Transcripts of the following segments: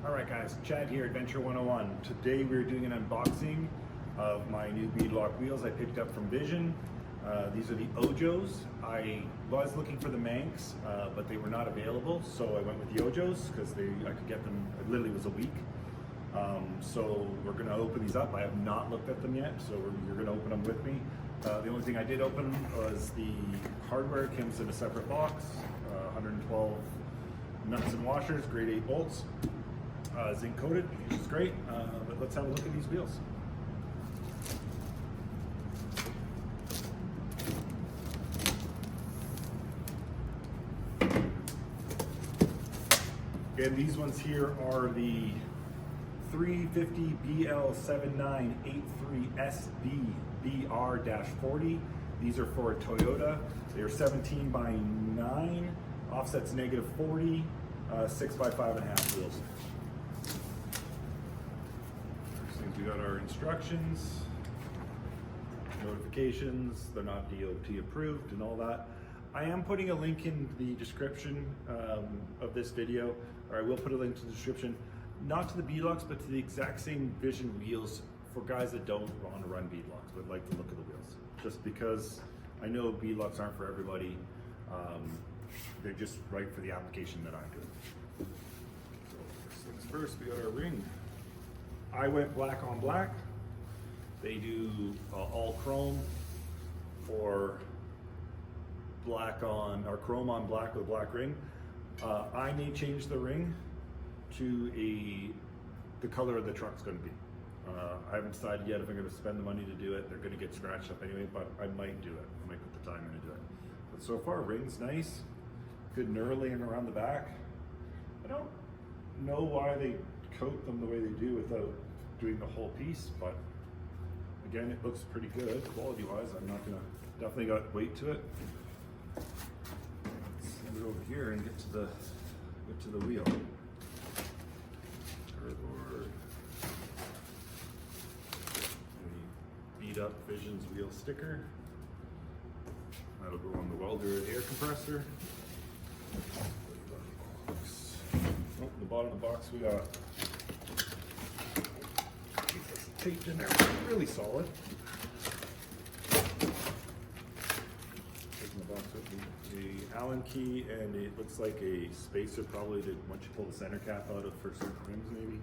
Alright guys, Chad here, Adventure 101. Today we're doing an unboxing of my new beadlock wheels I picked up from Vision. These are the OJOS. I was looking for the Manx, but they were not available, so I went with the OJOS because I could get them, it literally was a week. So we're going to open these up. I have not looked at them yet, so you're going to open them with me. The only thing I did open was the hardware. It comes in a separate box, 112 nuts and washers, grade 8 bolts. Zinc coated, which is great, but let's have a look at these wheels. Again, these ones here are the 350 BL7983SB BR-40. These are for a Toyota. They are 17 by 9, offsets -40, 6 by 5.5 wheels. We got our instructions, notifications, they're not DOT approved and all that. I am putting a link in the description of this video, or I will put a link to the description, not to the beadlocks, but to the exact same Vision wheels for guys that don't want to run beadlocks, but like the look of the wheels. Just because I know beadlocks aren't for everybody, they're just right for the application that I do. So first things first, we got our ring. I went black on black. They do all chrome or black on, or chrome on black with black ring. I may change the ring to the color of the truck's going to be. I haven't decided yet if I'm going to spend the money to do it. They're going to get scratched up anyway, but I might do it. I might put the time in to do it. But so far, ring's nice. Good knurling around the back. I don't know why they coat them the way they do without doing the whole piece, but again, it looks pretty good quality wise. I'm not gonna, definitely got weight to it. Let's send it over here and get to the wheel. Arbor. Beat up Vision's wheel sticker. That'll go on the welder and air compressor. Oh, the bottom of the box we got taped in there, really solid. Taking the box with the Allen key, and it looks like a spacer probably to once you pull the center cap out of for certain rims maybe.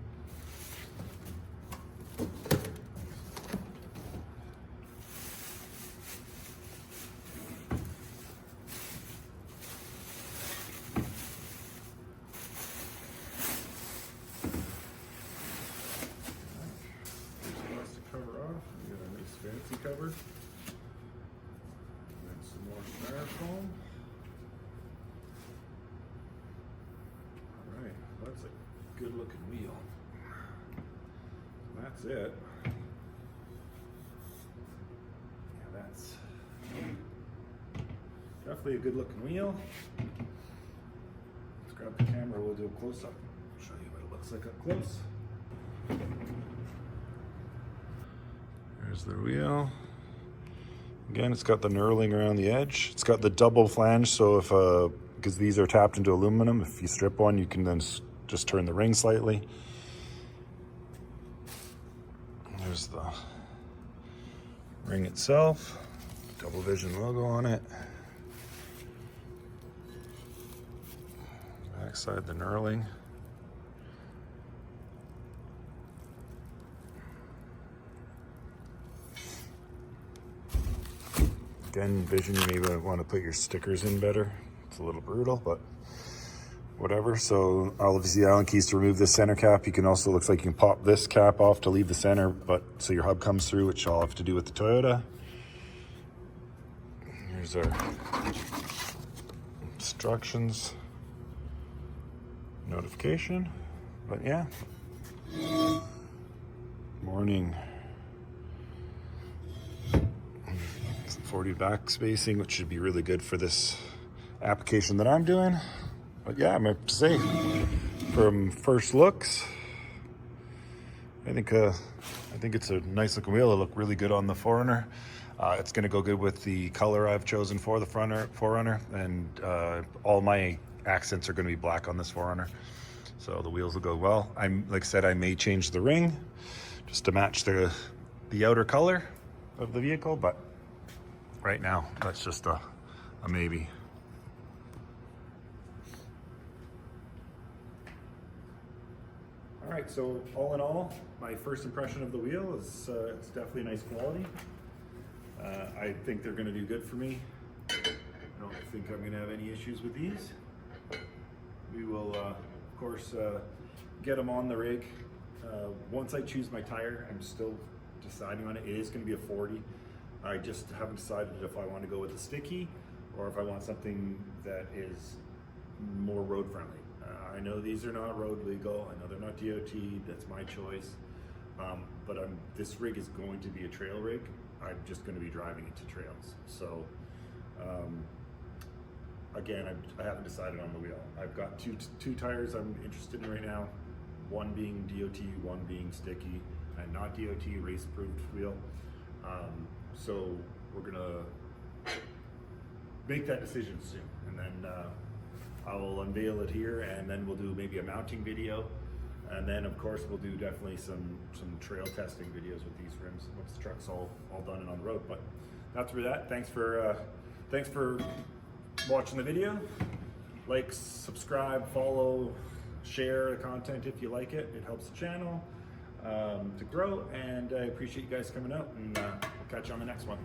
Fancy cover, and some more styrofoam. All right, that's a good looking wheel. That's it. Yeah, that's definitely a good looking wheel. Let's grab the camera, we'll do a close up. Show you what it looks like up close. There's the wheel. Again, it's got the knurling around the edge. It's got the double flange, so if because these are tapped into aluminum, if you strip one, you can then just turn the ring slightly. There's the ring itself, double Vision logo on it. Backside the knurling. Again, Vision, you may want to put your stickers in better. It's a little brutal, but whatever. So all of the Allen keys to remove this center cap. You can also, looks like you can pop this cap off to leave the center, but so your hub comes through, which I'll have to do with the Toyota. Here's our instructions, notification, but yeah. Morning. 40 back spacing, which should be really good for this application that I'm doing. But yeah, I'm gonna say, from first looks, I think it's a nice looking wheel. It'll look really good on the 4Runner. It's gonna go good with the color I've chosen for the 4Runner, and all my accents are gonna be black on this 4Runner. So the wheels will go well. Like I said, I may change the ring just to match the outer color of the vehicle, but right now that's just a maybe. All right, so all in all, my first impression of the wheel is it's definitely nice quality. I think they're going to do good for me. I don't think I'm going to have any issues with these. We will, of course, get them on the rig. Once I choose my tire, I'm still deciding on it. It is going to be a 40. I just haven't decided if I want to go with a sticky or if I want something that is more road friendly. I know these are not road legal. I know they're not DOT. That's my choice. But this rig is going to be a trail rig. I'm just going to be driving it to trails. So again, I haven't decided on the wheel. I've got two tires I'm interested in right now. One being DOT, one being sticky, and not DOT, race-approved wheel. So we're gonna make that decision soon, and then I will unveil it here, and then we'll do maybe a mounting video, and then of course we'll do definitely some trail testing videos with these rims once the truck's all done and on the road. But that's for that. Thanks for watching the video. Like, subscribe, follow, share the content if you like it. It helps the channel to grow, and I appreciate you guys coming out, and we'll catch you on the next one.